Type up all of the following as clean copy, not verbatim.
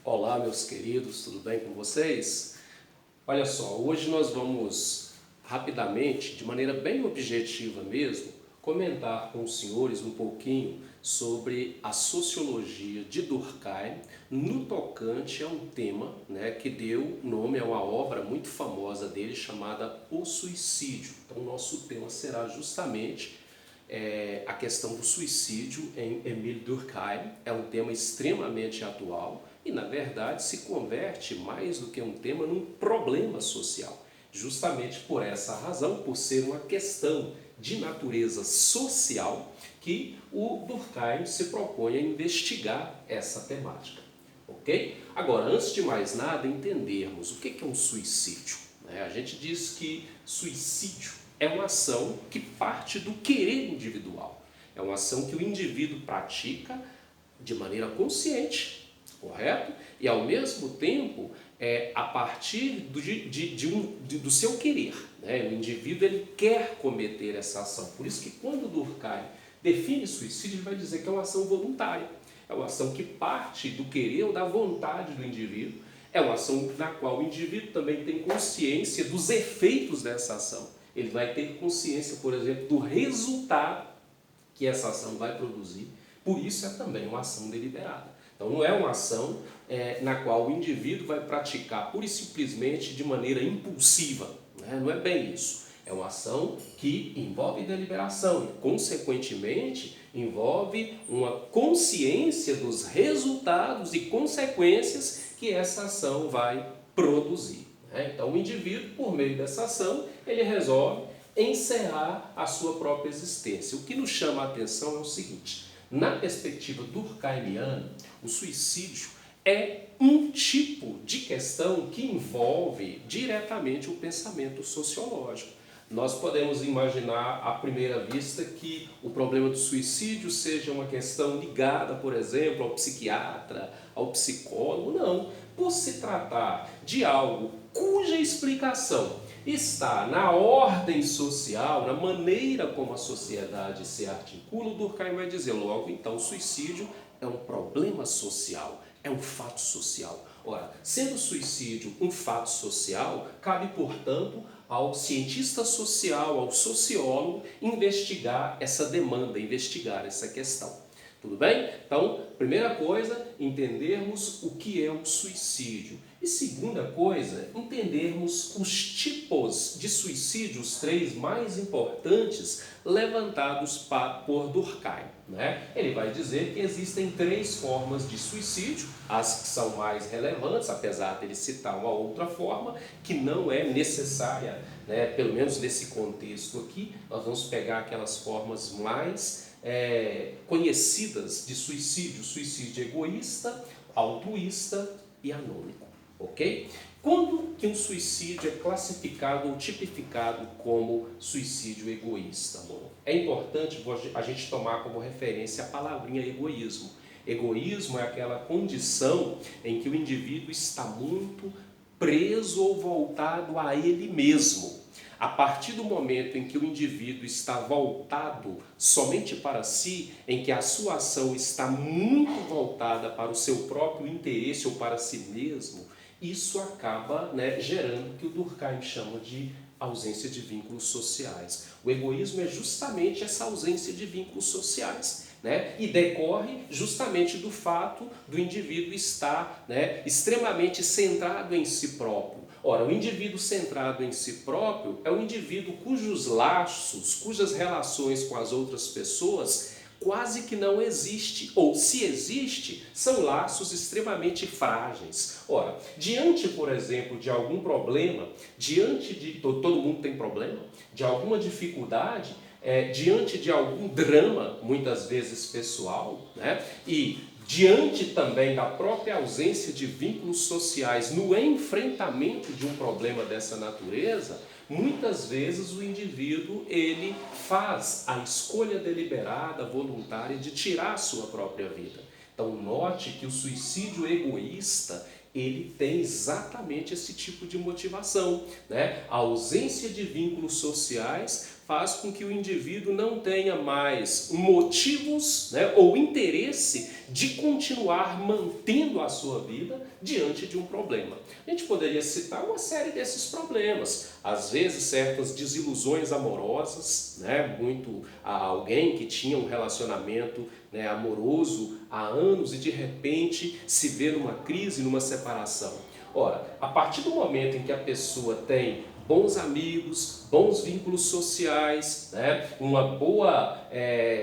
Olá, meus queridos, tudo bem com vocês? Olha só, hoje nós vamos rapidamente, de maneira bem objetiva mesmo, comentar com os senhores um pouquinho sobre a sociologia de Durkheim no tocante a um tema, que deu nome a uma obra muito famosa dele chamada O Suicídio. Então, o nosso tema será justamente a questão do suicídio em Émile Durkheim. É um tema extremamente atual e, na verdade, se converte mais do que um tema num problema social. Justamente por essa razão, por ser uma questão de natureza social, que o Durkheim se propõe a investigar essa temática. Ok? Agora, antes de mais nada, entendermos o que é um suicídio. A gente diz que suicídio é uma ação que parte do querer individual. É uma ação que o indivíduo pratica de maneira consciente, correto? E ao mesmo tempo, a partir do seu querer. O indivíduo ele quer cometer essa ação. Por isso que quando Durkheim define suicídio, ele vai dizer que é uma ação voluntária. É uma ação que parte do querer ou da vontade do indivíduo. É uma ação na qual o indivíduo também tem consciência dos efeitos dessa ação. Ele vai ter consciência, por exemplo, do resultado que essa ação vai produzir. Por isso é também uma ação deliberada. Então não é uma ação na qual o indivíduo vai praticar pura e simplesmente de maneira impulsiva. Não é bem isso. É uma ação que envolve deliberação e, consequentemente, envolve uma consciência dos resultados e consequências que essa ação vai produzir. Então o indivíduo, por meio dessa ação, ele resolve encerrar a sua própria existência. O que nos chama a atenção é o seguinte: na perspectiva durkheimiana, o suicídio é um tipo de questão que envolve diretamente o pensamento sociológico. Nós podemos imaginar à primeira vista que o problema do suicídio seja uma questão ligada, por exemplo, ao psiquiatra, ao psicólogo. Não. Por se tratar de algo cuja explicação está na ordem social, na maneira como a sociedade se articula, o Durkheim vai dizer logo, então, o suicídio é um problema social, é um fato social. Ora, sendo o suicídio um fato social, cabe, portanto, ao cientista social, ao sociólogo, investigar essa demanda, investigar essa questão. Tudo bem? Então, primeira coisa, entendermos o que é o suicídio. E segunda coisa, entendermos os tipos de suicídio, os três mais importantes, levantados por Durkheim. Ele vai dizer que existem três formas de suicídio, as que são mais relevantes, apesar de ele citar uma outra forma, que não é necessária, pelo menos nesse contexto aqui. Nós vamos pegar aquelas formas mais conhecidas de suicídio: suicídio egoísta, altruísta e anônimo, ok? Quando que um suicídio é classificado ou tipificado como suicídio egoísta? Bom, é importante a gente tomar como referência a palavrinha egoísmo. Egoísmo é aquela condição em que o indivíduo está muito preso ou voltado a ele mesmo. A partir do momento em que o indivíduo está voltado somente para si, em que a sua ação está muito voltada para o seu próprio interesse ou para si mesmo, isso acaba gerando o que o Durkheim chama de ausência de vínculos sociais. O egoísmo é justamente essa ausência de vínculos sociais. E decorre justamente do fato do indivíduo estar extremamente centrado em si próprio. Ora, o indivíduo centrado em si próprio é um indivíduo cujos laços, cujas relações com as outras pessoas quase que não existe, ou se existe, são laços extremamente frágeis. Ora, diante, por exemplo, de algum problema, diante de todo mundo tem problema, de alguma dificuldade, diante de algum drama, muitas vezes pessoal, e diante também da própria ausência de vínculos sociais no enfrentamento de um problema dessa natureza, muitas vezes o indivíduo ele faz a escolha deliberada, voluntária de tirar a sua própria vida. Então note que o suicídio egoísta ele tem exatamente esse tipo de motivação. A ausência de vínculos sociais faz com que o indivíduo não tenha mais motivos, né, ou interesse de continuar mantendo a sua vida diante de um problema. A gente poderia citar uma série desses problemas. Às vezes, certas desilusões amorosas, né, muito a alguém que tinha um relacionamento, né, amoroso há anos e de repente se vê numa crise, numa separação. Ora, a partir do momento em que a pessoa tem bons amigos, bons vínculos sociais, né, uma boa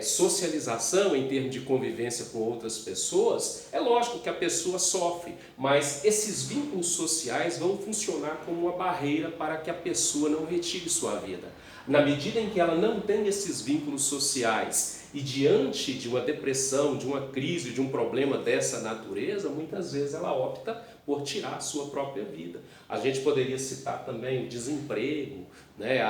socialização em termos de convivência com outras pessoas, é lógico que a pessoa sofre, mas esses vínculos sociais vão funcionar como uma barreira para que a pessoa não retire sua vida. Na medida em que ela não tem esses vínculos sociais e diante de uma depressão, de uma crise, de um problema dessa natureza, muitas vezes ela opta por tirar a sua própria vida. A gente poderia citar também o desemprego, né,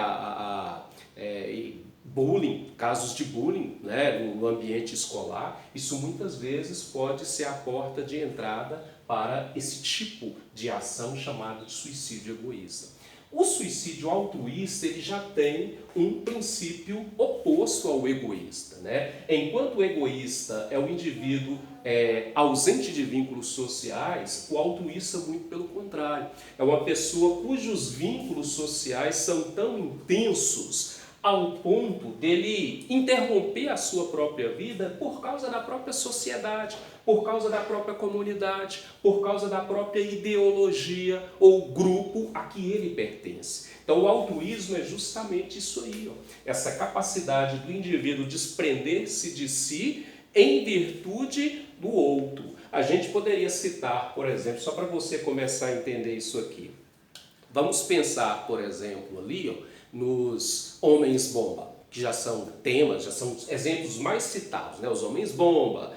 bullying, casos de bullying, né, no ambiente escolar. Isso muitas vezes pode ser a porta de entrada para esse tipo de ação chamada de suicídio egoísta. O suicídio altruísta ele já tem um princípio oposto ao egoísta, né? Enquanto o egoísta é o indivíduo ausente de vínculos sociais, o altruísta, muito pelo contrário, é uma pessoa cujos vínculos sociais são tão intensos ao ponto dele interromper a sua própria vida por causa da própria sociedade, por causa da própria comunidade, por causa da própria ideologia ou grupo a que ele pertence. Então o altruísmo é justamente isso aí, ó, essa capacidade do indivíduo desprender-se de si em virtude do outro. A gente poderia citar, por exemplo, só para você começar a entender isso aqui. Vamos pensar, por exemplo, ali, ó, nos homens-bomba, que já são temas, já são exemplos mais citados, né? Os homens-bomba,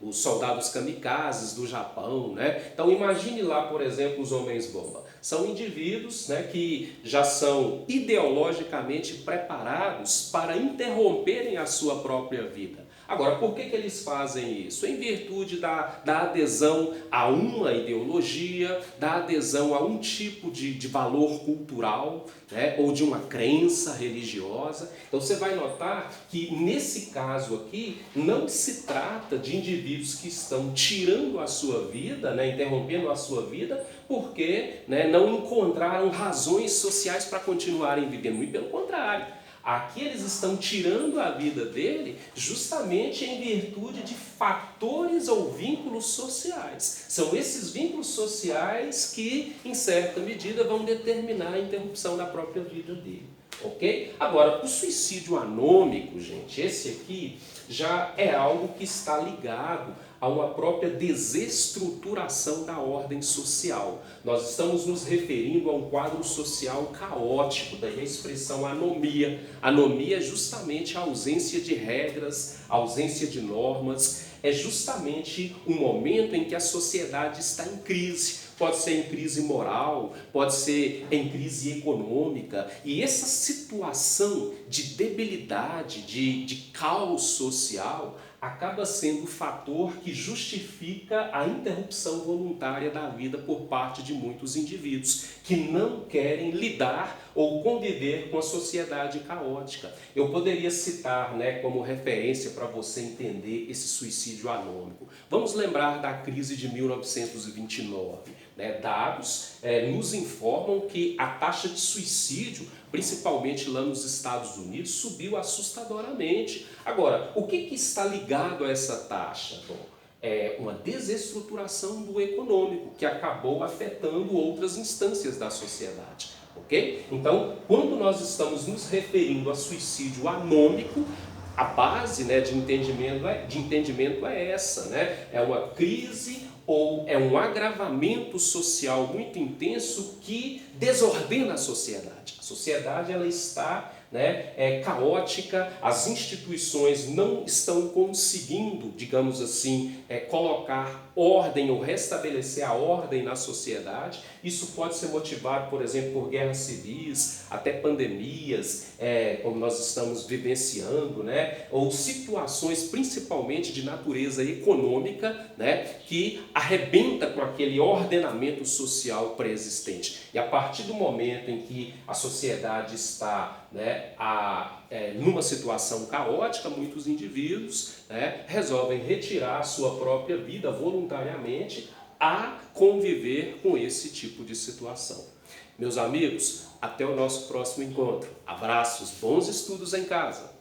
os soldados kamikazes do Japão, né? Então imagine lá, por exemplo, os homens-bomba. São indivíduos, né, que já são ideologicamente preparados para interromperem a sua própria vida. Agora, por que eles fazem isso? Em virtude da adesão a uma ideologia, da adesão a um tipo de valor cultural, né, ou de uma crença religiosa. Então você vai notar que nesse caso aqui não se trata de indivíduos que estão tirando a sua vida, né, interrompendo a sua vida, porque, né, não encontraram razões sociais para continuarem vivendo. Muito pelo contrário. Aqui eles estão tirando a vida dele justamente em virtude de fatores ou vínculos sociais. São esses vínculos sociais que, em certa medida, vão determinar a interrupção da própria vida dele. Ok? Agora, o suicídio anômico, gente, esse aqui já é algo que está ligado a uma própria desestruturação da ordem social. Nós estamos nos referindo a um quadro social caótico, daí a expressão anomia. Anomia é justamente a ausência de regras, a ausência de normas, é justamente um momento em que a sociedade está em crise. Pode ser em crise moral, pode ser em crise econômica. E essa situação de debilidade, de caos social, acaba sendo o fator que justifica a interrupção voluntária da vida por parte de muitos indivíduos que não querem lidar ou conviver com a sociedade caótica. Eu poderia citar, né, como referência para você entender esse suicídio anômico. Vamos lembrar da crise de 1929. Dados nos informam que a taxa de suicídio, principalmente lá nos Estados Unidos, subiu assustadoramente. Agora, o que está ligado a essa taxa? Bom, é uma desestruturação do econômico, que acabou afetando outras instâncias da sociedade. Okay? Então, quando nós estamos nos referindo a suicídio anômico, a base, né, de entendimento é essa, né? É uma crise ou é um agravamento social muito intenso que desordena a sociedade. A sociedade ela está, né, caótica, as instituições não estão conseguindo, digamos assim, colocar ordem ou restabelecer a ordem na sociedade. Isso pode ser motivado, por exemplo, por guerras civis, até pandemias, como nós estamos vivenciando, né, ou situações principalmente de natureza econômica, né, que arrebenta com aquele ordenamento social pré-existente. E a partir do momento em que a sociedade está, né, numa situação caótica, muitos indivíduos resolvem retirar a sua própria vida voluntariamente a conviver com esse tipo de situação. Meus amigos, até o nosso próximo encontro. Abraços, bons estudos em casa.